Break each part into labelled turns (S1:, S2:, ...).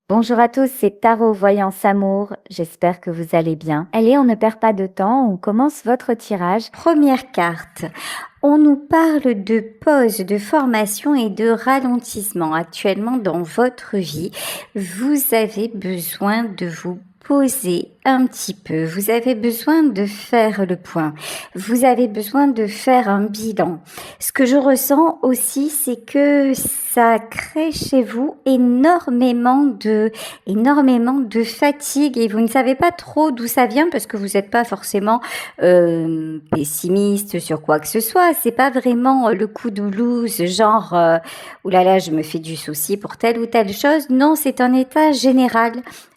S1: Bonjour à tous, c'est Tarot Voyance Amour. J'espère que vous allez bien. Allez, on ne perd pas de temps, on commence votre tirage. Première carte. On nous parle de pause, de formation et de ralentissement. Actuellement, dans votre vie, vous avez besoin de vous poser un petit peu. Vous avez besoin de faire le point. Vous avez besoin de faire un bilan. Ce que je ressens aussi, c'est que ça crée chez vous énormément de fatigue et vous ne savez pas trop d'où ça vient parce que vous n'êtes pas forcément pessimiste sur quoi que ce soit. C'est pas vraiment le coup de blues, genre oulala, je me fais du souci pour telle ou telle chose. Non, c'est un état général,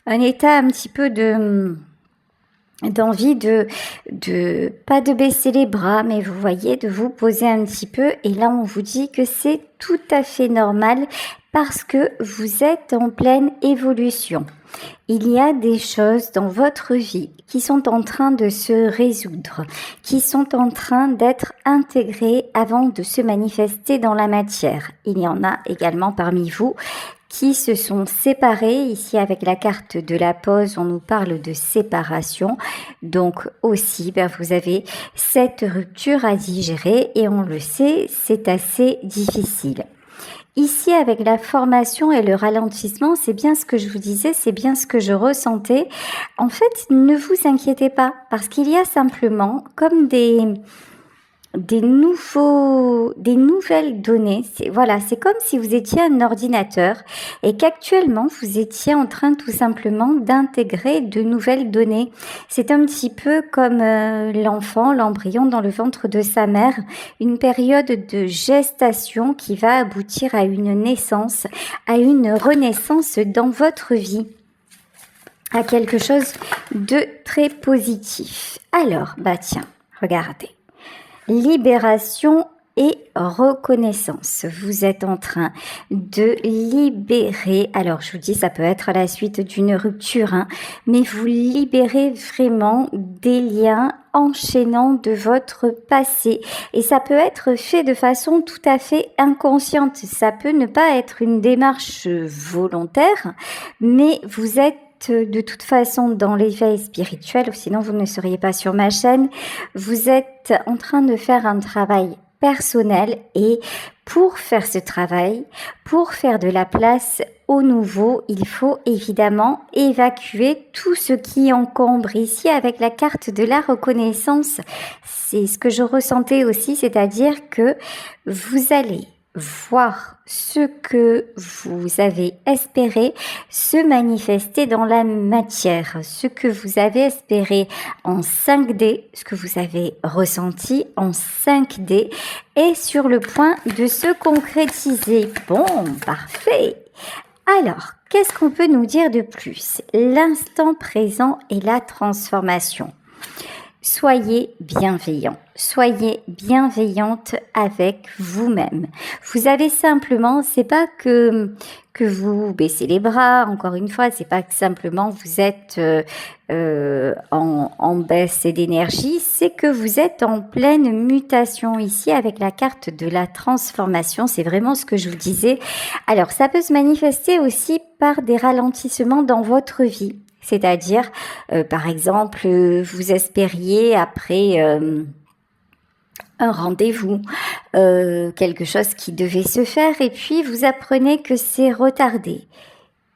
S1: un état un petit peu d'envie de pas de baisser les bras, mais vous voyez, de vous poser un petit peu. Et là, on vous dit que c'est tout à fait normal parce que vous êtes en pleine évolution. Il y a des choses dans votre vie qui sont en train de se résoudre, qui sont en train d'être intégrées avant de se manifester dans la matière. Il y en a également parmi vous qui se sont séparés. Ici, avec la carte de la pause, on nous parle de séparation. Donc aussi, vous avez cette rupture à digérer et on le sait, c'est assez difficile. Ici, avec la formation et le ralentissement, c'est bien ce que je vous disais, c'est bien ce que je ressentais. En fait, ne vous inquiétez pas, parce qu'il y a simplement comme des nouvelles données. C'est comme si vous étiez un ordinateur et qu'actuellement vous étiez en train tout simplement d'intégrer de nouvelles données. C'est un petit peu comme l'enfant, l'embryon dans le ventre de sa mère, une période de gestation qui va aboutir à une naissance, à une renaissance dans votre vie, à quelque chose de très positif. Alors, tiens, regardez. Libération et reconnaissance. Vous êtes en train de libérer, alors je vous dis, ça peut être à la suite d'une rupture, mais vous libérez vraiment des liens enchaînants de votre passé. Et ça peut être fait de façon tout à fait inconsciente. Ça peut ne pas être une démarche volontaire, mais vous êtes de toute façon dans l'éveil spirituel, ou sinon vous ne seriez pas sur ma chaîne. Vous êtes en train de faire un travail personnel et pour faire ce travail, pour faire de la place au nouveau, il faut évidemment évacuer tout ce qui encombre. Ici, avec la carte de la reconnaissance, c'est ce que je ressentais aussi, c'est-à-dire que vous allez voir ce que vous avez espéré se manifester dans la matière, ce que vous avez espéré en 5D, ce que vous avez ressenti en 5D est sur le point de se concrétiser. Bon, parfait. Alors, qu'est-ce qu'on peut nous dire de plus? L'instant présent et la transformation. Soyez bienveillant, soyez bienveillante avec vous-même. Vous avez simplement, c'est pas que vous baissez les bras, encore une fois, c'est pas que simplement vous êtes en baisse d'énergie, c'est que vous êtes en pleine mutation ici avec la carte de la transformation, c'est vraiment ce que je vous disais. Alors, ça peut se manifester aussi par des ralentissements dans votre vie. C'est-à-dire, par exemple, vous espériez après un rendez-vous, quelque chose qui devait se faire et puis vous apprenez que c'est retardé.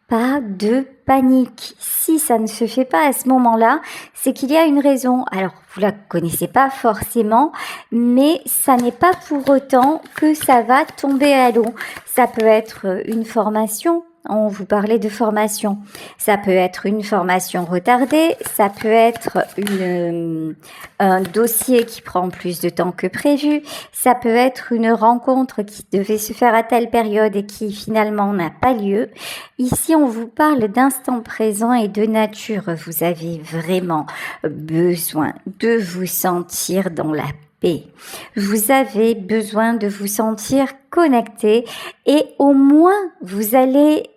S1: Pas de panique. Si ça ne se fait pas à ce moment-là, c'est qu'il y a une raison. Alors, vous la connaissez pas forcément, mais ça n'est pas pour autant que ça va tomber à l'eau. Ça peut être une formation. On vous parlait de formation. Ça peut être une formation retardée, ça peut être un dossier qui prend plus de temps que prévu, ça peut être une rencontre qui devait se faire à telle période et qui finalement n'a pas lieu. Ici, on vous parle d'instant présent et de nature. Vous avez vraiment besoin de vous sentir dans la paix. Vous avez besoin de vous sentir connecté et au moins vous allez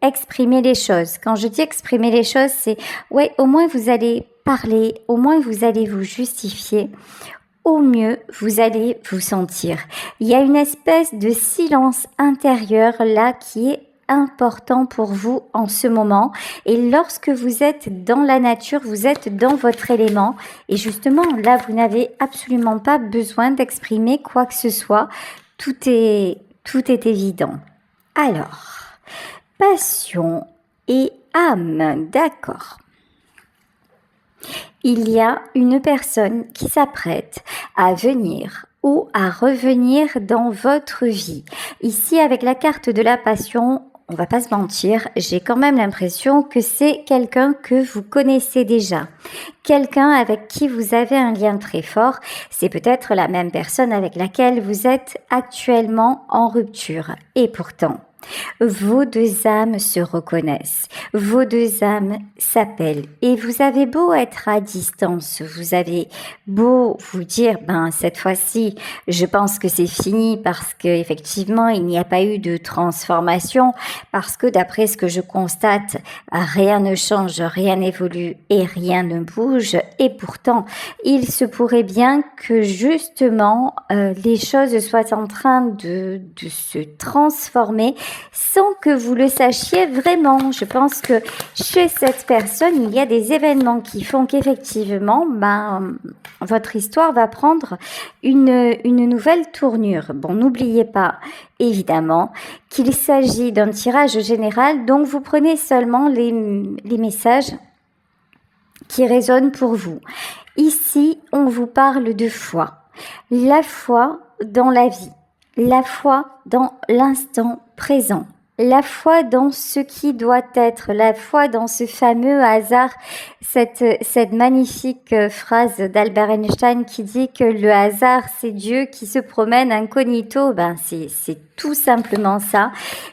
S1: exprimer les choses. Quand je dis exprimer les choses, c'est au moins vous allez parler, au moins vous allez vous justifier. Au mieux, vous allez vous sentir. Il y a une espèce de silence intérieur là qui est important pour vous en ce moment. Et lorsque vous êtes dans la nature, vous êtes dans votre élément. Et justement, là, vous n'avez absolument pas besoin d'exprimer quoi que ce soit. Tout est évident. Alors, passion et âme, d'accord. Il y a une personne qui s'apprête à venir ou à revenir dans votre vie. Ici, avec la carte de la passion, on va pas se mentir, j'ai quand même l'impression que c'est quelqu'un que vous connaissez déjà. Quelqu'un avec qui vous avez un lien très fort. C'est peut-être la même personne avec laquelle vous êtes actuellement en rupture. Et pourtant, vos deux âmes se reconnaissent, vos deux âmes s'appellent et vous avez beau être à distance, vous avez beau vous dire cette fois-ci je pense que c'est fini parce que effectivement il n'y a pas eu de transformation, parce que d'après ce que je constate rien ne change, rien n'évolue et rien ne bouge, et pourtant il se pourrait bien que justement les choses soient en train de se transformer sans que vous le sachiez vraiment. Je pense que chez cette personne, il y a des événements qui font qu'effectivement, votre histoire va prendre une nouvelle tournure. Bon, n'oubliez pas, évidemment, qu'il s'agit d'un tirage général, donc vous prenez seulement les messages qui résonnent pour vous. Ici, on vous parle de foi. La foi dans la vie. La foi dans l'instant présent, la foi dans ce qui doit être, la foi dans ce fameux hasard, cette magnifique phrase d'Albert Einstein qui dit que le hasard c'est Dieu qui se promène incognito, c'est tout simplement ça.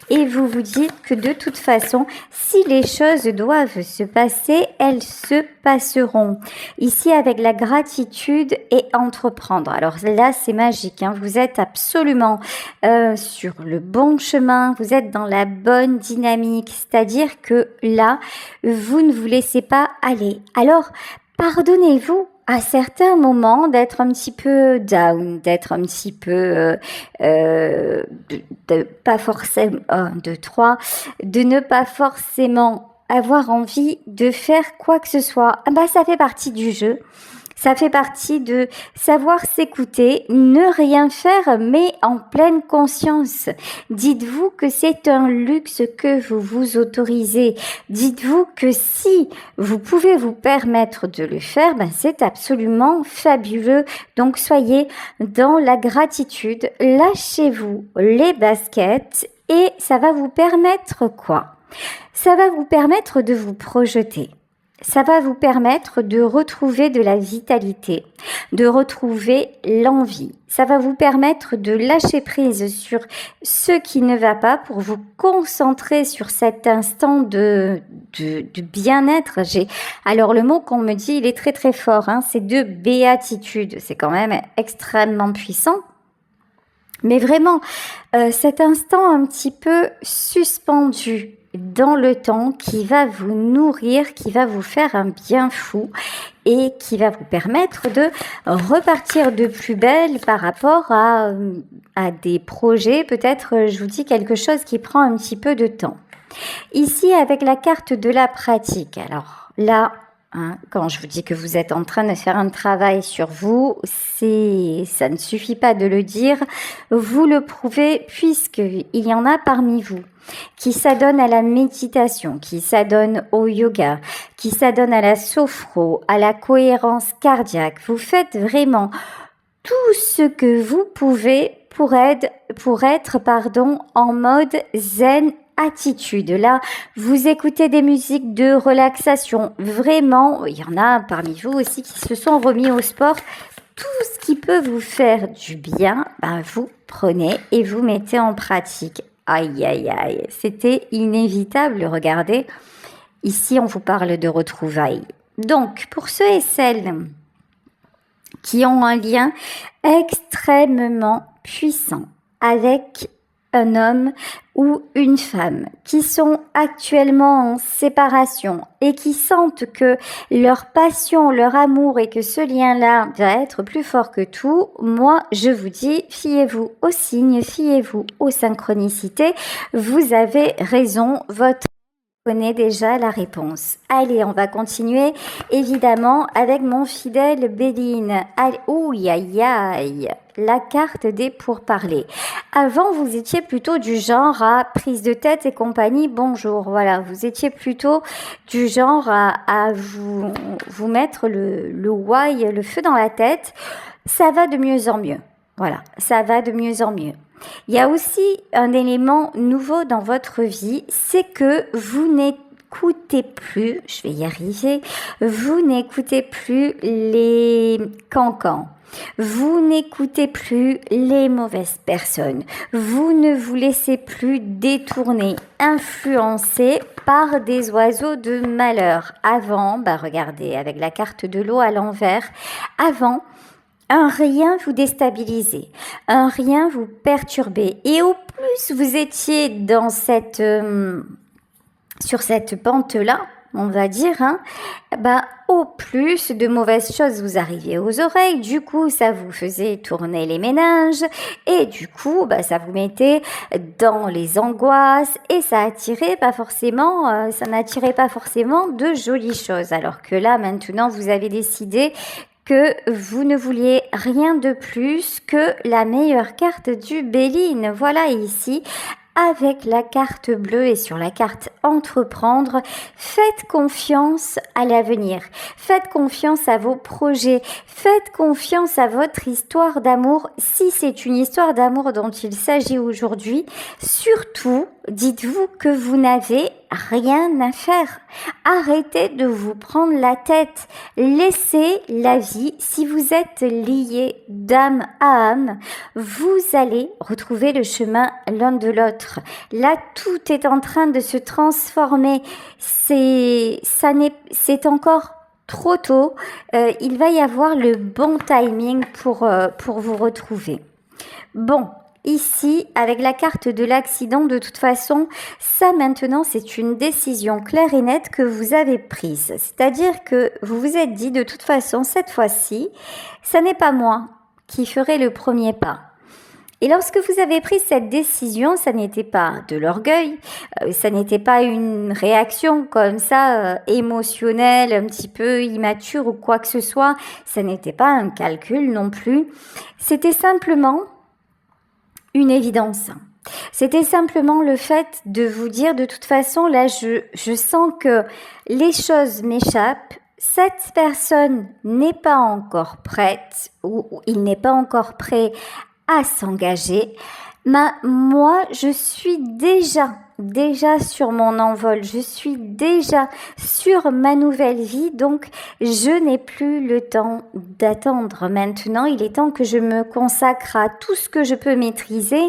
S1: Et vous vous dites que de toute façon, si les choses doivent se passer, elles se passeront. Ici, avec la gratitude et entreprendre. Alors là, c'est magique, hein. Vous êtes absolument sur le bon chemin, vous êtes dans la bonne dynamique, c'est-à-dire que là, vous ne vous laissez pas aller. Alors, pardonnez-vous à certains moments d'être un petit peu down, d'être un petit peu pas forcément de ne pas forcément avoir envie de faire quoi que ce soit. Ça fait partie du jeu. Ça fait partie de savoir s'écouter, ne rien faire, mais en pleine conscience. Dites-vous que c'est un luxe que vous vous autorisez. Dites-vous que si vous pouvez vous permettre de le faire, c'est absolument fabuleux. Donc soyez dans la gratitude, lâchez-vous les baskets et ça va vous permettre quoi ? Ça va vous permettre de vous projeter. Ça va vous permettre de retrouver de la vitalité, de retrouver l'envie. Ça va vous permettre de lâcher prise sur ce qui ne va pas pour vous concentrer sur cet instant de bien-être. Alors le mot qu'on me dit, il est très très fort, hein, c'est de béatitude. C'est quand même extrêmement puissant. Mais vraiment, cet instant un petit peu suspendu dans le temps qui va vous nourrir, qui va vous faire un bien fou et qui va vous permettre de repartir de plus belle par rapport à des projets. Peut-être, je vous dis quelque chose qui prend un petit peu de temps. Ici, avec la carte de la pratique. Alors là, quand je vous dis que vous êtes en train de faire un travail sur vous, ça ne suffit pas de le dire, vous le prouvez puisqu'il y en a parmi vous qui s'adonnent à la méditation, qui s'adonnent au yoga, qui s'adonnent à la sophro, à la cohérence cardiaque. Vous faites vraiment tout ce que vous pouvez pour être en mode zen attitude. Là, vous écoutez des musiques de relaxation. Vraiment, il y en a parmi vous aussi qui se sont remis au sport. Tout ce qui peut vous faire du bien, vous prenez et vous mettez en pratique. Aïe, aïe, aïe, c'était inévitable, regardez. Ici, on vous parle de retrouvailles. Donc, pour ceux et celles qui ont un lien extrêmement puissant avec un homme ou une femme qui sont actuellement en séparation et qui sentent que leur passion, leur amour et que ce lien-là va être plus fort que tout, moi je vous dis, fiez-vous aux signes, fiez-vous aux synchronicités, vous avez raison, votre connaît déjà la réponse. Allez, on va continuer évidemment avec mon fidèle Béline. Allez, ouïe, aïe, aïe, la carte des pourparlers. Avant, vous étiez plutôt du genre à prise de tête et compagnie, bonjour. Voilà, vous étiez plutôt du genre à vous mettre le why, le feu dans la tête. Ça va de mieux en mieux. Voilà, ça va de mieux en mieux. Il y a aussi un élément nouveau dans votre vie, c'est que vous n'écoutez plus, je vais y arriver, vous n'écoutez plus les cancans. Vous n'écoutez plus les mauvaises personnes. Vous ne vous laissez plus détourner, influencer par des oiseaux de malheur. Avant, regardez, avec la carte de l'eau à l'envers, avant, un rien vous déstabilisait, un rien vous perturbait. Et au plus vous étiez dans sur cette pente-là, on va dire, au plus de mauvaises choses vous arrivaient aux oreilles. Du coup, ça vous faisait tourner les méninges et du coup, ça vous mettait dans les angoisses et ça n'attirait pas forcément de jolies choses. Alors que là, maintenant, vous avez décidé que vous ne vouliez rien de plus que la meilleure carte du Béline. Voilà ici, avec la carte bleue et sur la carte entreprendre, faites confiance à l'avenir, faites confiance à vos projets, faites confiance à votre histoire d'amour. Si c'est une histoire d'amour dont il s'agit aujourd'hui, surtout, dites-vous que vous n'avez rien à faire. Arrêtez de vous prendre la tête. Laissez la vie. Si vous êtes liés d'âme à âme, vous allez retrouver le chemin l'un de l'autre. Là, tout est en train de se transformer. C'est encore trop tôt. Il va y avoir le bon timing pour vous retrouver. Bon. Ici, avec la carte de l'accident, de toute façon, ça maintenant, c'est une décision claire et nette que vous avez prise. C'est-à-dire que vous vous êtes dit, de toute façon, cette fois-ci, ça n'est pas moi qui ferai le premier pas. Et lorsque vous avez pris cette décision, ça n'était pas de l'orgueil, ça n'était pas une réaction comme ça, émotionnelle, un petit peu immature ou quoi que ce soit, ça n'était pas un calcul non plus, c'était simplement une évidence. C'était simplement le fait de vous dire, de toute façon, là, je sens que les choses m'échappent. Cette personne n'est pas encore prête ou il n'est pas encore prêt à s'engager. Moi, je suis déjà sur mon envol. Je suis déjà sur ma nouvelle vie. Donc, je n'ai plus le temps d'attendre. Maintenant, il est temps que je me consacre à tout ce que je peux maîtriser.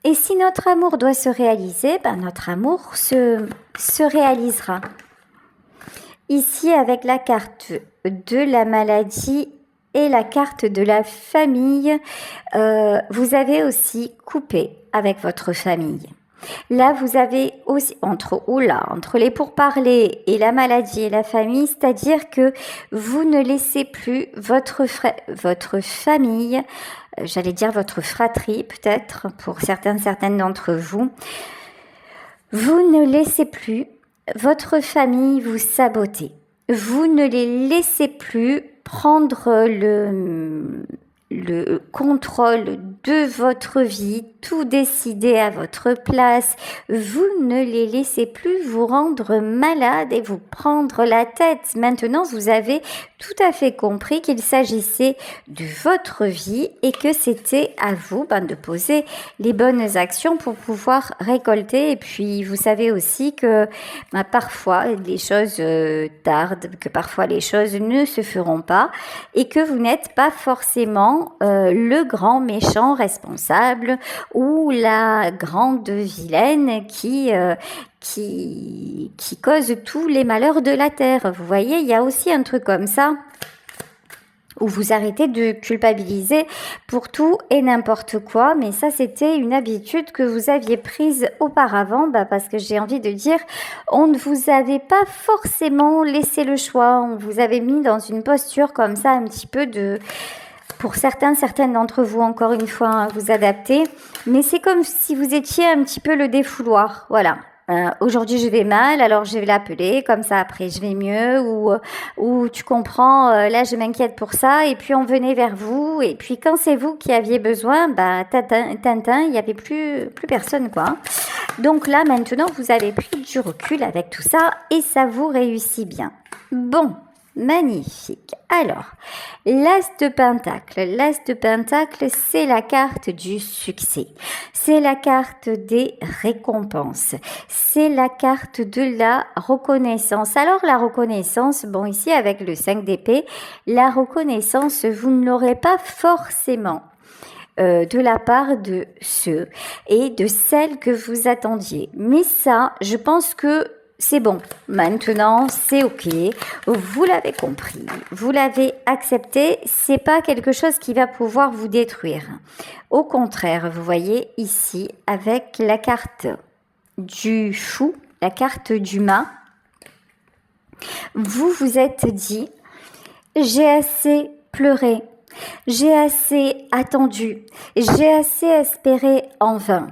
S1: Et si notre amour doit se réaliser, notre amour se réalisera. Ici, avec la carte de la maladie et la carte de la famille, vous avez aussi coupé avec votre famille. Là, vous avez aussi, entre les pourparlers et la maladie et la famille, c'est-à-dire que vous ne laissez plus votre famille, j'allais dire votre fratrie peut-être, pour certaines d'entre vous, vous ne laissez plus votre famille vous saboter. Vous ne les laissez plus prendre le contrôle de votre vie, tout décider à votre place. Vous ne les laissez plus vous rendre malade et vous prendre la tête. Maintenant, vous avez tout à fait compris qu'il s'agissait de votre vie et que c'était à vous de poser les bonnes actions pour pouvoir récolter. Et puis, vous savez aussi que parfois, les choses tardent, que parfois les choses ne se feront pas et que vous n'êtes pas forcément le grand méchant responsable ou la grande vilaine qui cause tous les malheurs de la terre. Vous voyez, il y a aussi un truc comme ça. ou vous arrêtez de culpabiliser pour tout et n'importe quoi. Mais ça, c'était une habitude que vous aviez prise auparavant, parce que j'ai envie de dire, on ne vous avait pas forcément laissé le choix. On vous avait mis dans une posture comme ça, un petit peu pour certaines d'entre vous, encore une fois, hein, vous adapter. Mais c'est comme si vous étiez un petit peu le défouloir. Voilà. Aujourd'hui je vais mal, alors je vais l'appeler, comme ça après je vais mieux, ou tu comprends, là je m'inquiète pour ça, et puis on venait vers vous, et puis quand c'est vous qui aviez besoin, Tintin, il n'y avait plus personne, quoi. Donc là maintenant vous avez pris du recul avec tout ça, et ça vous réussit bien. Bon. Magnifique. Alors, l'As de Pentacle. L'As de Pentacle, c'est la carte du succès. C'est la carte des récompenses. C'est la carte de la reconnaissance. Alors, la reconnaissance, bon, ici, avec le 5 d'épée, la reconnaissance, vous ne l'aurez pas forcément de la part de ceux et de celles que vous attendiez. Mais ça, je pense que c'est bon, maintenant c'est ok, vous l'avez compris, vous l'avez accepté, c'est pas quelque chose qui va pouvoir vous détruire. Au contraire, vous voyez ici avec la carte du fou, la carte du mât, vous vous êtes dit, j'ai assez pleuré, j'ai assez attendu, j'ai assez espéré en vain.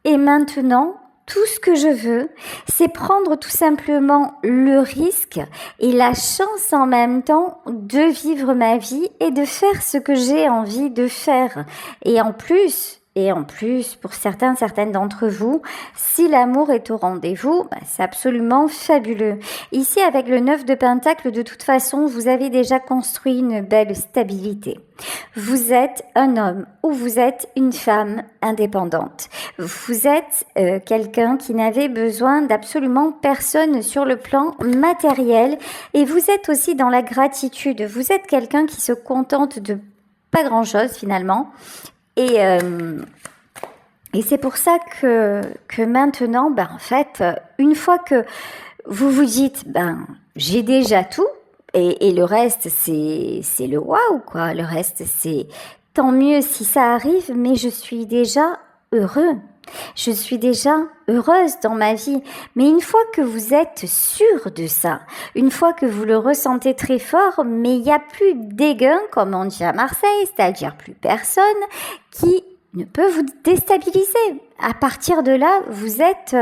S1: Et maintenant, tout ce que je veux, c'est prendre tout simplement le risque et la chance en même temps de vivre ma vie et de faire ce que j'ai envie de faire. Et en plus, pour certaines d'entre vous, si l'amour est au rendez-vous, c'est absolument fabuleux. Ici, avec le 9 de Pentacle, de toute façon, vous avez déjà construit une belle stabilité. Vous êtes un homme ou vous êtes une femme indépendante. Vous êtes quelqu'un qui n'avait besoin d'absolument personne sur le plan matériel et vous êtes aussi dans la gratitude. Vous êtes quelqu'un qui se contente de pas grand-chose finalement. Et c'est pour ça que maintenant, en fait, une fois que vous vous dites, j'ai déjà tout, et le reste, c'est le waouh, quoi. Le reste, c'est tant mieux si ça arrive, mais je suis déjà heureux. Je suis déjà heureuse dans ma vie. Mais une fois que vous êtes sûr de ça, une fois que vous le ressentez très fort, mais il n'y a plus d'éguin, comme on dit à Marseille, c'est-à-dire plus personne qui ne peut vous déstabiliser. À partir de là, vous êtes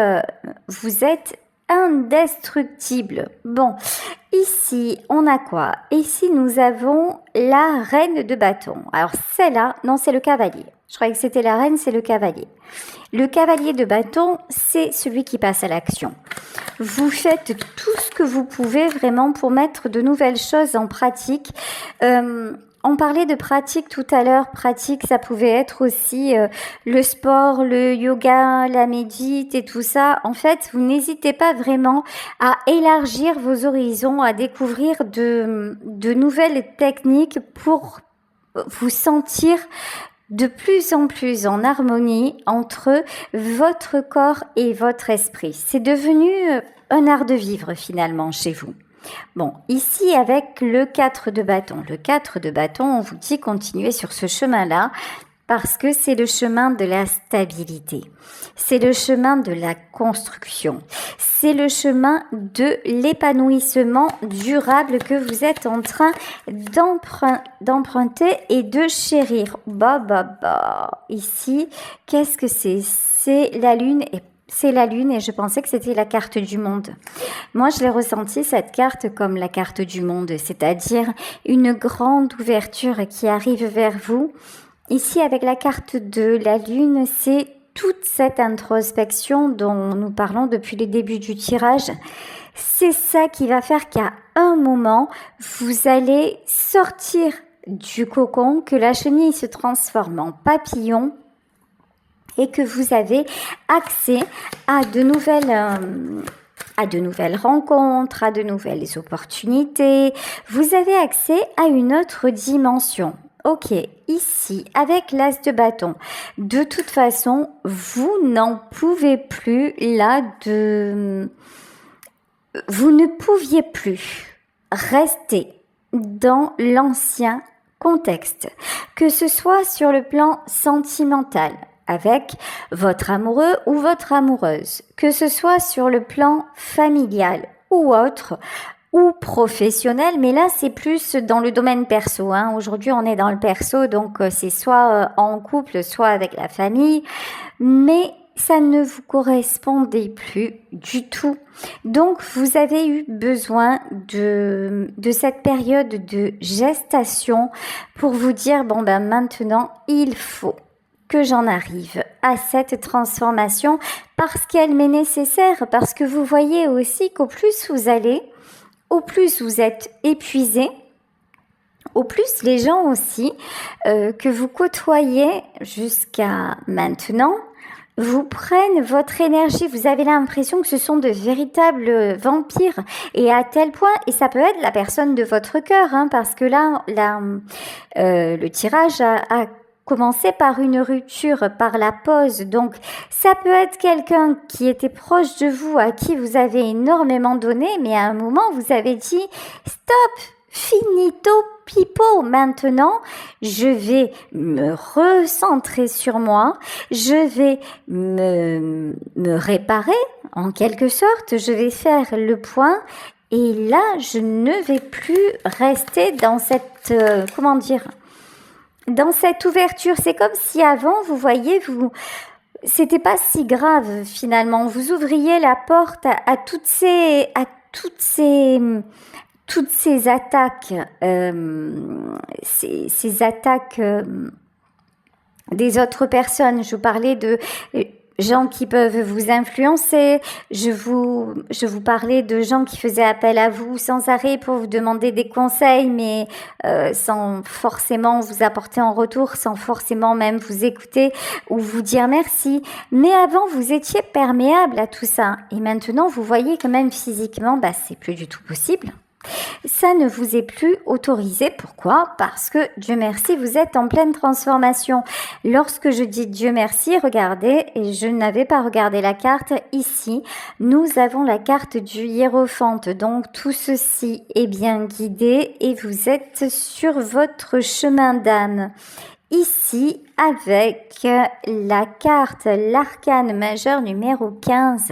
S1: indestructible. Bon, ici, on a quoi? Ici, nous avons la reine de bâton. Alors, celle-là, non, c'est le cavalier. Je croyais que c'était la reine, c'est le cavalier. Le cavalier de bâton, c'est celui qui passe à l'action. Vous faites tout ce que vous pouvez vraiment pour mettre de nouvelles choses en pratique. On parlait de pratique tout à l'heure. Pratique, ça pouvait être aussi le sport, le yoga, la médite et tout ça. En fait, vous n'hésitez pas vraiment à élargir vos horizons, à découvrir de nouvelles techniques pour vous sentir de plus en plus en harmonie entre votre corps et votre esprit. C'est devenu un art de vivre finalement chez vous. Bon, ici avec le 4 de bâton. Le 4 de bâton, on vous dit continuez sur ce chemin-là parce que c'est le chemin de la stabilité. C'est le chemin de la construction. C'est le chemin de l'épanouissement durable que vous êtes en train d'emprunter et de chérir. Ici, qu'est-ce que c'est? C'est la lune et je pensais que c'était la carte du monde. Moi, je l'ai ressenti, cette carte, comme la carte du monde, c'est-à-dire une grande ouverture qui arrive vers vous. Ici, avec la carte de la lune, c'est toute cette introspection dont nous parlons depuis le début du tirage. C'est ça qui va faire qu'à un moment, vous allez sortir du cocon, que la chenille se transforme en papillon, et que vous avez accès à de nouvelles rencontres, à de nouvelles opportunités. Vous avez accès à une autre dimension. Ok, ici, avec l'as de bâton, de toute façon, vous n'en pouvez plus vous ne pouviez plus rester dans l'ancien contexte, que ce soit sur le plan sentimental, avec votre amoureux ou votre amoureuse, que ce soit sur le plan familial ou autre, ou professionnel, mais là c'est plus dans le domaine perso. Aujourd'hui on est dans le perso, donc c'est soit en couple, soit avec la famille, mais ça ne vous correspondait plus du tout. Donc vous avez eu besoin de cette période de gestation pour vous dire, bon ben maintenant il faut que j'en arrive à cette transformation parce qu'elle m'est nécessaire, parce que vous voyez aussi qu'au plus vous allez, au plus vous êtes épuisé, au plus les gens aussi que vous côtoyez jusqu'à maintenant vous prennent votre énergie. Vous avez l'impression que ce sont de véritables vampires, et à tel point, et ça peut être la personne de votre cœur, parce que là, le tirage a commencé par une rupture, par la pause. Donc, ça peut être quelqu'un qui était proche de vous, à qui vous avez énormément donné, mais à un moment, vous avez dit « Stop, finito pipo, maintenant, je vais me recentrer sur moi, je vais me réparer, en quelque sorte, je vais faire le point, et là, je ne vais plus rester dans cette, dans cette ouverture. C'est comme si avant, vous voyez, c'était pas si grave finalement. Vous ouvriez la porte à toutes ces attaques, ces attaques des autres personnes. Je vous parlais de gens qui peuvent vous influencer. Je vous parlais de gens qui faisaient appel à vous sans arrêt pour vous demander des conseils, mais sans forcément vous apporter en retour, sans forcément même vous écouter ou vous dire merci. Mais avant, vous étiez perméable à tout ça. Et maintenant, vous voyez que même physiquement, c'est plus du tout possible. Ça ne vous est plus autorisé. Pourquoi? Parce que, Dieu merci, vous êtes en pleine transformation. Lorsque je dis Dieu merci, regardez, et je n'avais pas regardé la carte, ici, nous avons la carte du hiérophante. Donc, tout ceci est bien guidé et vous êtes sur votre chemin d'âme. Ici, avec la carte, l'arcane majeur numéro 15,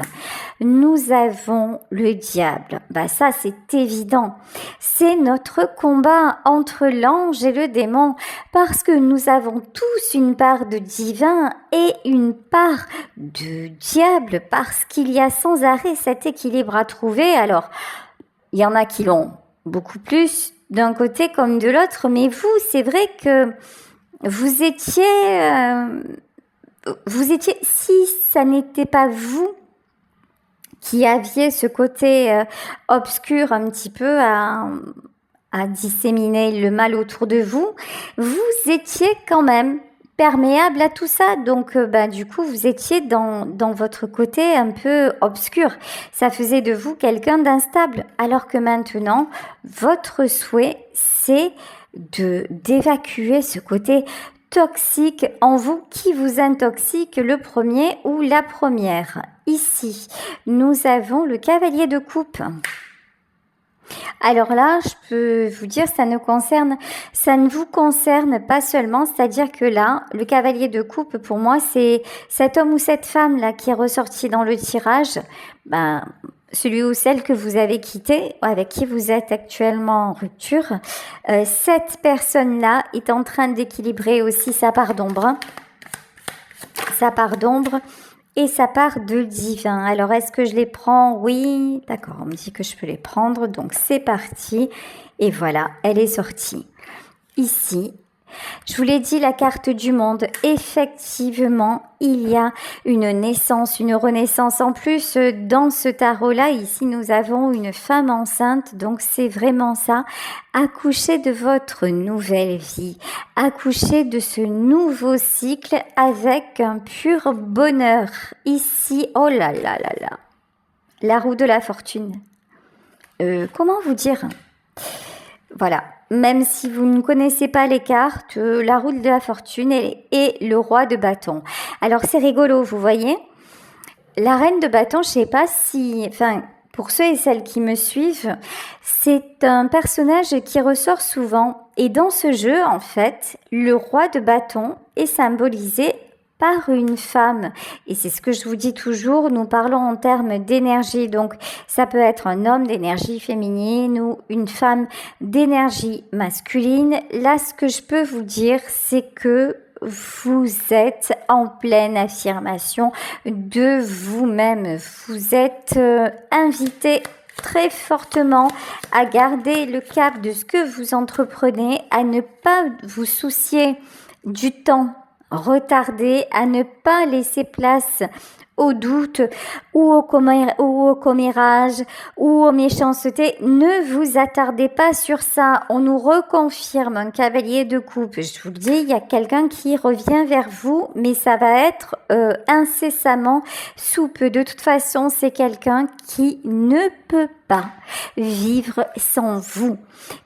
S1: nous avons le diable. Ça, c'est évident. C'est notre combat entre l'ange et le démon, parce que nous avons tous une part de divin et une part de diable, parce qu'il y a sans arrêt cet équilibre à trouver. Alors, il y en a qui l'ont beaucoup plus d'un côté comme de l'autre, mais vous, c'est vrai que vous étiez, si ça n'était pas vous qui aviez ce côté obscur un petit peu à disséminer le mal autour de vous, vous étiez quand même perméable à tout ça. Donc, du coup, vous étiez dans votre côté un peu obscur. Ça faisait de vous quelqu'un d'instable. Alors que maintenant, votre souhait, c'est d'évacuer ce côté toxique en vous qui vous intoxique, le premier ou la première. Ici, nous avons le cavalier de coupe. Alors là, je peux vous dire, ça ne vous concerne pas seulement, c'est-à-dire que là, le cavalier de coupe, pour moi, c'est cet homme ou cette femme-là qui est ressorti dans le tirage, celui ou celle que vous avez quitté, avec qui vous êtes actuellement en rupture. Cette personne-là est en train d'équilibrer aussi sa part d'ombre. Sa part d'ombre et sa part de divin. Alors, est-ce que je les prends? Oui, d'accord, on me dit que je peux les prendre. Donc, c'est parti. Et voilà, elle est sortie. Ici, je vous l'ai dit, la carte du monde. Effectivement, il y a une naissance, une renaissance. En plus, dans ce tarot-là, ici, nous avons une femme enceinte. Donc, c'est vraiment ça. Accouchez de votre nouvelle vie. Accouchez de ce nouveau cycle avec un pur bonheur. Ici, oh là là là là. La roue de la fortune. Comment vous dire? Voilà. Même si vous ne connaissez pas les cartes, la roue de la fortune et le roi de bâton. Alors, c'est rigolo, vous voyez. La reine de bâton, je sais pas si... pour ceux et celles qui me suivent, c'est un personnage qui ressort souvent. Et dans ce jeu, en fait, le roi de bâton est symbolisé par une femme. Et c'est ce que je vous dis toujours, nous parlons en termes d'énergie. Donc, ça peut être un homme d'énergie féminine ou une femme d'énergie masculine. Là, ce que je peux vous dire, c'est que vous êtes en pleine affirmation de vous-même. Vous êtes invité très fortement à garder le cap de ce que vous entreprenez, à ne pas vous soucier du temps retardé, à ne pas laisser place au doute ou au commérage ou aux méchancetés. Ne vous attardez pas sur ça. On nous reconfirme un cavalier de coupe. Je vous le dis, il y a quelqu'un qui revient vers vous, mais ça va être incessamment sous peu. De toute façon, c'est quelqu'un qui ne peut pas vivre sans vous.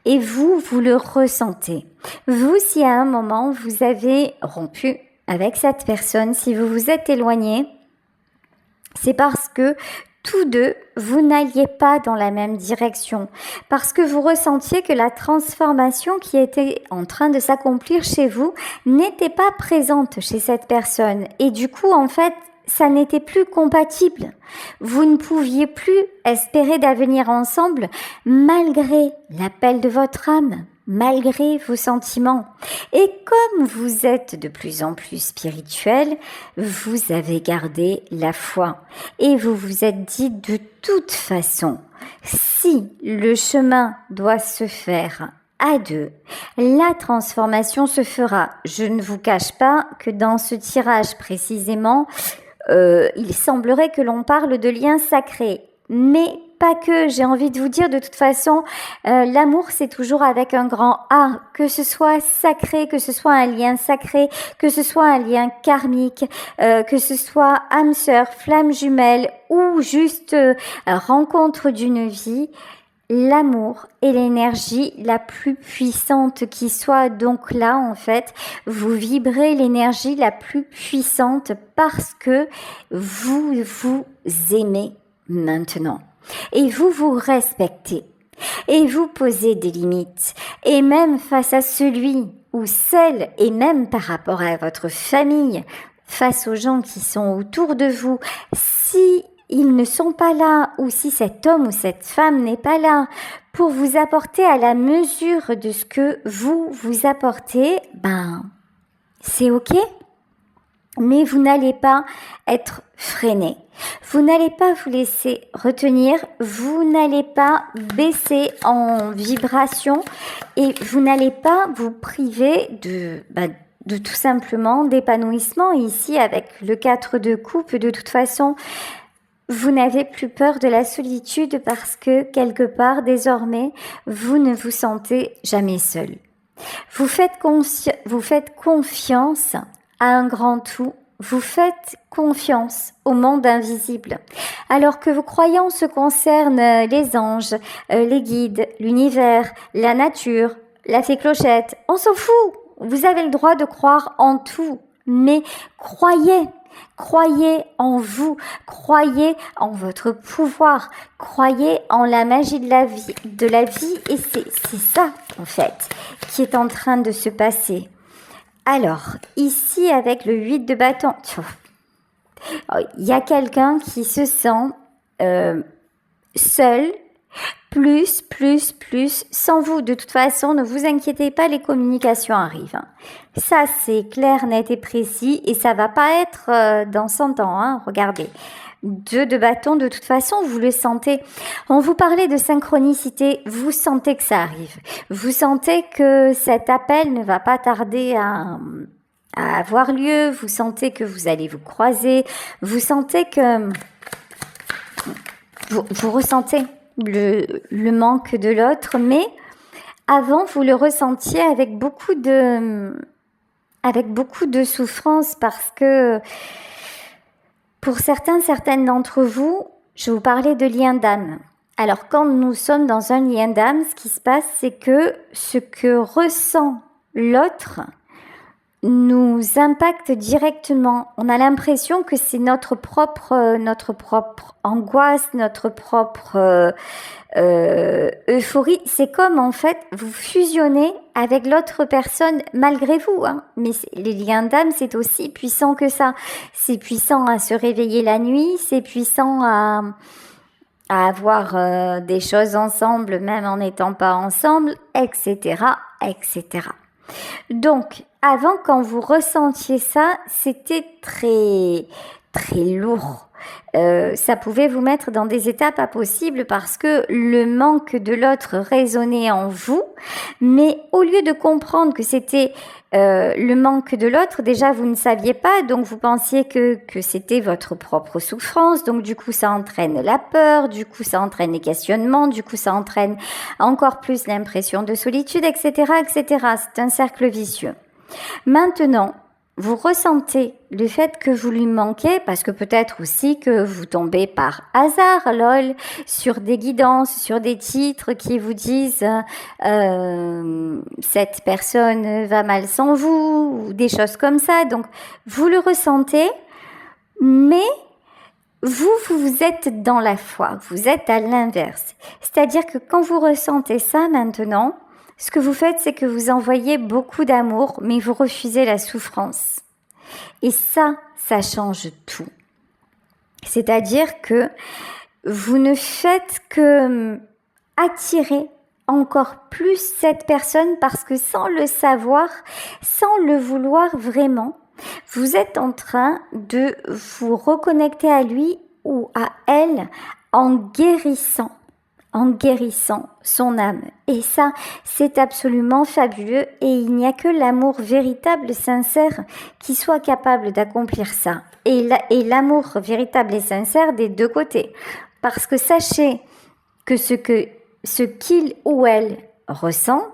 S1: Et vous le ressentez. Vous, si à un moment vous avez rompu avec cette personne, si vous vous êtes éloigné, c'est parce que tous deux, vous n'alliez pas dans la même direction, parce que vous ressentiez que la transformation qui était en train de s'accomplir chez vous n'était pas présente chez cette personne. Et du coup, en fait, ça n'était plus compatible. Vous ne pouviez plus espérer d'avenir ensemble malgré l'appel de votre âme, malgré vos sentiments. Et comme vous êtes de plus en plus spirituel, vous avez gardé la foi. Et vous vous êtes dit de toute façon, si le chemin doit se faire à deux, la transformation se fera. Je ne vous cache pas que dans ce tirage précisément, il semblerait que l'on parle de liens sacrés, mais pas que. J'ai envie de vous dire, de toute façon, l'amour c'est toujours avec un grand A, que ce soit sacré, que ce soit un lien sacré, que ce soit un lien karmique, que ce soit âme sœur, flamme jumelle ou juste rencontre d'une vie. L'amour est l'énergie la plus puissante qui soit. Donc là, en fait, vous vibrez l'énergie la plus puissante parce que vous vous aimez maintenant. Et vous vous respectez. Et vous posez des limites. Et même face à celui ou celle, et même par rapport à votre famille, face aux gens qui sont autour de vous, si ils ne sont pas là, ou si cet homme ou cette femme n'est pas là pour vous apporter à la mesure de ce que vous apportez, c'est ok. Mais vous n'allez pas être freiné. Vous n'allez pas vous laisser retenir, vous n'allez pas baisser en vibration et vous n'allez pas vous priver de tout simplement d'épanouissement. Ici, avec le 4 de coupe, de toute façon, vous n'avez plus peur de la solitude parce que quelque part, désormais, vous ne vous sentez jamais seul. Vous faites confiance à un grand tout. Vous faites confiance au monde invisible. Alors que vos croyances concernent les anges, les guides, l'univers, la nature, la fée Clochette, on s'en fout. Vous avez le droit de croire en tout, mais croyez en vous, croyez en votre pouvoir, croyez en la magie de la vie et c'est ça en fait qui est en train de se passer. Alors, ici avec le 8 de bâton, il y a quelqu'un qui se sent seul, plus, sans vous. De toute façon, ne vous inquiétez pas, les communications arrivent. Ça, c'est clair, net et précis, et ça va pas être dans 100 ans, regardez. 2 de bâton, de toute façon, vous le sentez. On vous parlait de synchronicité, vous sentez que ça arrive. Vous sentez que cet appel ne va pas tarder à avoir lieu, vous sentez que vous allez vous croiser, vous sentez que vous ressentez le manque de l'autre, mais avant vous le ressentiez avec beaucoup de souffrance parce que pour certaines d'entre vous, je vous parlais de lien d'âme. Alors quand nous sommes dans un lien d'âme, ce qui se passe, c'est que ce que ressent l'autre, nous impacte directement. On a l'impression que c'est notre propre angoisse, notre propre euphorie. C'est comme en fait vous fusionnez avec l'autre personne malgré vous. Hein. Mais les liens d'âme, c'est aussi puissant que ça. C'est puissant à se réveiller la nuit, c'est puissant à avoir des choses ensemble, même en n'étant pas ensemble, etc., etc. Donc, avant, quand vous ressentiez ça, c'était très, très lourd. Ça pouvait vous mettre dans des états pas possibles parce que le manque de l'autre résonnait en vous, mais au lieu de comprendre que c'était le manque de l'autre, déjà vous ne saviez pas, donc vous pensiez que c'était votre propre souffrance, donc du coup ça entraîne la peur, du coup ça entraîne les questionnements, du coup ça entraîne encore plus l'impression de solitude, etc., etc. C'est un cercle vicieux. Maintenant, vous ressentez le fait que vous lui manquez parce que peut-être aussi que vous tombez par hasard, lol, sur des guidances, sur des titres qui vous disent cette personne va mal sans vous ou des choses comme ça. Donc, vous le ressentez, mais vous êtes dans la foi, vous êtes à l'inverse. C'est-à-dire que quand vous ressentez ça maintenant, ce que vous faites, c'est que vous envoyez beaucoup d'amour, mais vous refusez la souffrance. Et ça change tout. C'est-à-dire que vous ne faites que attirer encore plus cette personne parce que sans le savoir, sans le vouloir vraiment, vous êtes en train de vous reconnecter à lui ou à elle en guérissant son âme. Et ça, c'est absolument fabuleux et il n'y a que l'amour véritable, sincère, qui soit capable d'accomplir ça. Et l'amour véritable et sincère des deux côtés. Parce que sachez que ce qu'il ou elle ressent,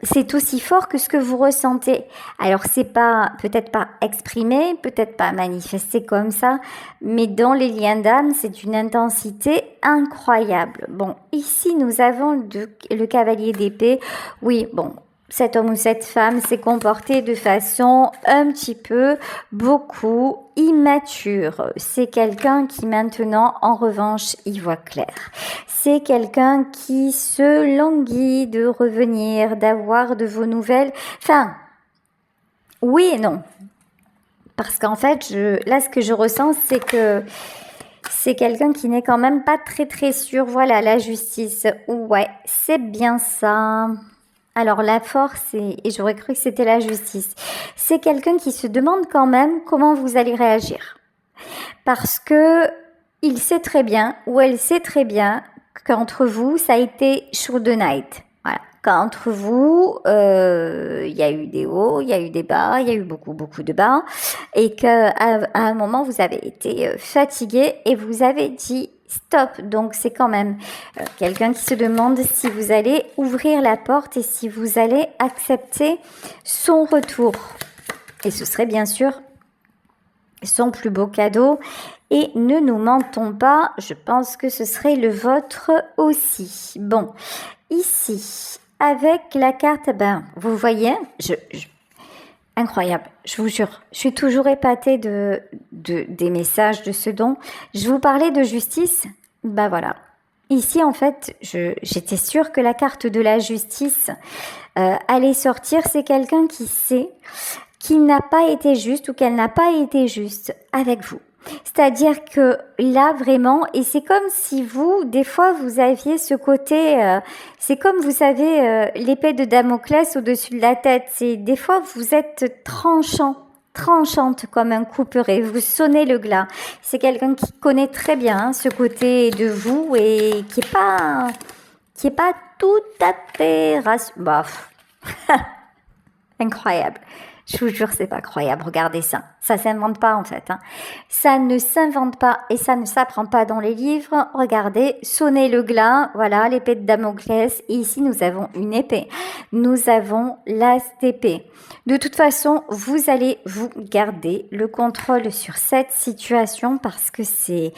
S1: c'est aussi fort que ce que vous ressentez. Alors c'est pas, peut-être pas exprimé, peut-être pas manifesté comme ça, mais dans les liens d'âme, c'est une intensité incroyable. Bon, ici nous avons le cavalier d'épée. Oui, bon, cet homme ou cette femme s'est comporté de façon un petit peu, beaucoup immature. C'est quelqu'un qui maintenant, en revanche, y voit clair. C'est quelqu'un qui se languit de revenir, d'avoir de vos nouvelles. Enfin, oui et non. Parce qu'en fait, là, ce que je ressens, c'est que c'est quelqu'un qui n'est quand même pas très très sûr. Voilà, la justice. Ouais, c'est bien ça. Alors la force, et j'aurais cru que c'était la justice, c'est quelqu'un qui se demande quand même comment vous allez réagir. Parce que il sait très bien, ou elle sait très bien, qu'entre vous, ça a été through the night. Voilà. Qu'entre vous, il y a eu des hauts, il y a eu des bas, il y a eu beaucoup de bas, et qu'à un moment, vous avez été fatigué et vous avez dit stop. Donc c'est quand même quelqu'un qui se demande si vous allez ouvrir la porte et si vous allez accepter son retour. Et ce serait bien sûr son plus beau cadeau. Et ne nous mentons pas, je pense que ce serait le vôtre aussi. Bon, ici, avec la carte, vous voyez, incroyable, je vous jure, je suis toujours épatée des messages de ce don. Je vous parlais de justice, voilà. Ici, en fait, j'étais sûre que la carte de la justice allait sortir. C'est quelqu'un qui sait qu'il n'a pas été juste ou qu'elle n'a pas été juste avec vous. C'est-à-dire que là, vraiment, et c'est comme si vous, des fois, vous aviez ce côté, c'est comme, vous savez, l'épée de Damoclès au-dessus de la tête. C'est des fois, vous êtes tranchante comme un couperet, vous sonnez le glas. C'est quelqu'un qui connaît très bien ce côté de vous et qui est pas tout à fait incroyable. Je vous jure, c'est pas croyable. Regardez ça. Ça s'invente pas, en fait. Hein. Ça ne s'invente pas et ça ne s'apprend pas dans les livres. Regardez, sonnez le glas. Voilà, l'épée de Damoclès. Et ici, nous avons une épée. Nous avons l'as d'épée. De toute façon, vous allez vous garder le contrôle sur cette situation parce que c'est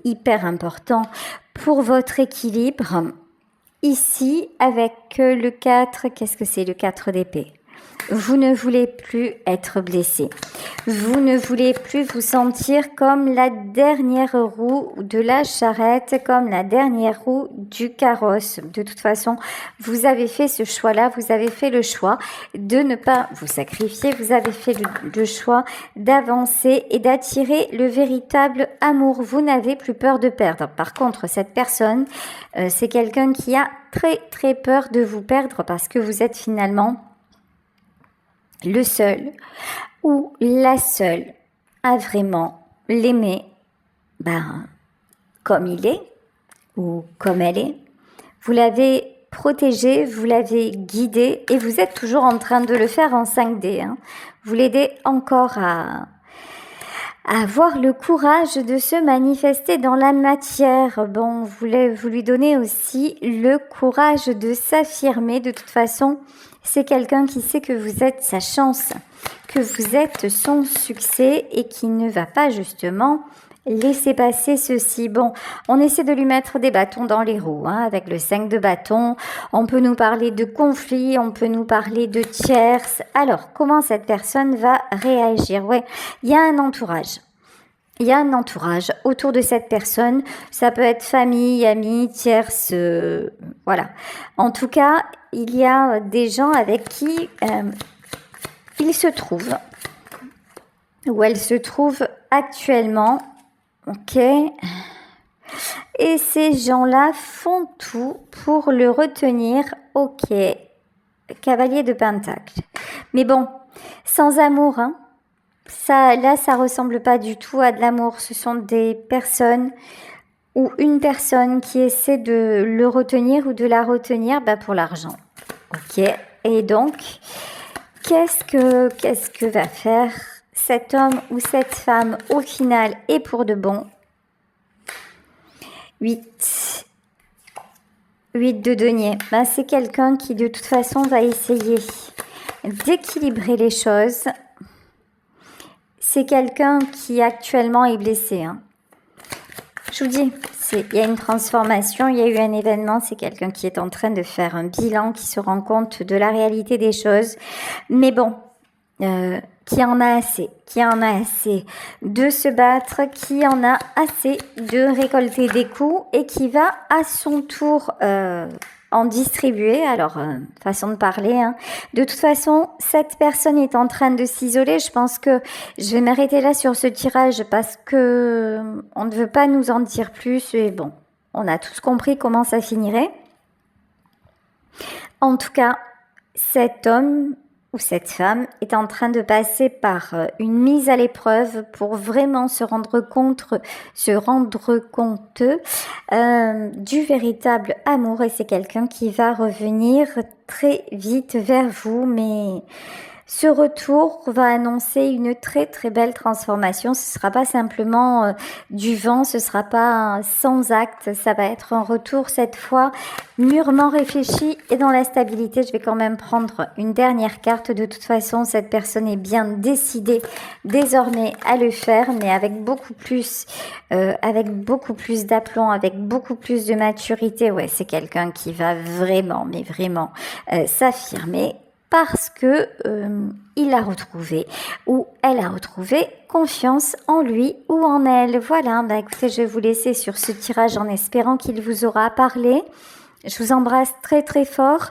S1: hyper important pour votre équilibre. Ici, avec le 4, qu'est-ce que c'est le 4 d'épée ? Vous ne voulez plus être blessé. Vous ne voulez plus vous sentir comme la dernière roue de la charrette, comme la dernière roue du carrosse. De toute façon, vous avez fait ce choix-là, vous avez fait le choix de ne pas vous sacrifier, vous avez fait le choix d'avancer et d'attirer le véritable amour. Vous n'avez plus peur de perdre. Par contre, cette personne, c'est quelqu'un qui a très peur de vous perdre parce que vous êtes finalement le seul ou la seule à vraiment l'aimer comme il est ou comme elle est. Vous l'avez protégé, vous l'avez guidé et vous êtes toujours en train de le faire en 5D. Vous l'aidez encore à avoir le courage de se manifester dans la matière. Bon, vous lui donnez aussi le courage de s'affirmer. De toute façon, c'est quelqu'un qui sait que vous êtes sa chance, que vous êtes son succès et qui ne va pas justement laisser passer ceci. Bon, on essaie de lui mettre des bâtons dans les roues, avec le 5 de bâton. On peut nous parler de conflit, on peut nous parler de tierces. Alors, comment cette personne va réagir? Ouais, il y a un entourage. Il y a un entourage autour de cette personne. Ça peut être famille, amis, tierces, voilà. En tout cas, il y a des gens avec qui il se trouve, ou elle se trouve actuellement. Ok. Et ces gens-là font tout pour le retenir. Ok. Cavalier de Pentacle. Mais bon, sans amour, ça ressemble pas du tout à de l'amour. Ce sont des personnes ou une personne qui essaie de le retenir ou de la retenir pour l'argent. Ok. Et donc, qu'est-ce que va faire cet homme ou cette femme au final et pour de bon? 8 de denier. C'est quelqu'un qui de toute façon va essayer d'équilibrer les choses. C'est quelqu'un qui actuellement est blessé. Je vous dis, il y a une transformation, il y a eu un événement, c'est quelqu'un qui est en train de faire un bilan, qui se rend compte de la réalité des choses. Mais bon, qui en a assez de se battre, qui en a assez de récolter des coups et qui va à son tour en distribuer. Alors, façon de parler. De toute façon, cette personne est en train de s'isoler. Je pense que je vais m'arrêter là sur ce tirage parce que on ne veut pas nous en dire plus. Et bon, on a tous compris comment ça finirait. En tout cas, cet homme ou cette femme est en train de passer par une mise à l'épreuve pour vraiment se rendre compte du véritable amour, et c'est quelqu'un qui va revenir très vite vers vous, mais ce retour va annoncer une très belle transformation. Ce sera pas simplement du vent, ce sera pas sans acte, ça va être un retour cette fois mûrement réfléchi et dans la stabilité. Je vais quand même prendre une dernière carte. De toute façon, cette personne est bien décidée désormais à le faire, mais avec beaucoup plus d'aplomb, avec beaucoup plus de maturité. Ouais, c'est quelqu'un qui va vraiment s'affirmer, parce que il a retrouvé ou elle a retrouvé confiance en lui ou en elle. Voilà, écoutez, je vais vous laisser sur ce tirage en espérant qu'il vous aura parlé. Je vous embrasse très fort.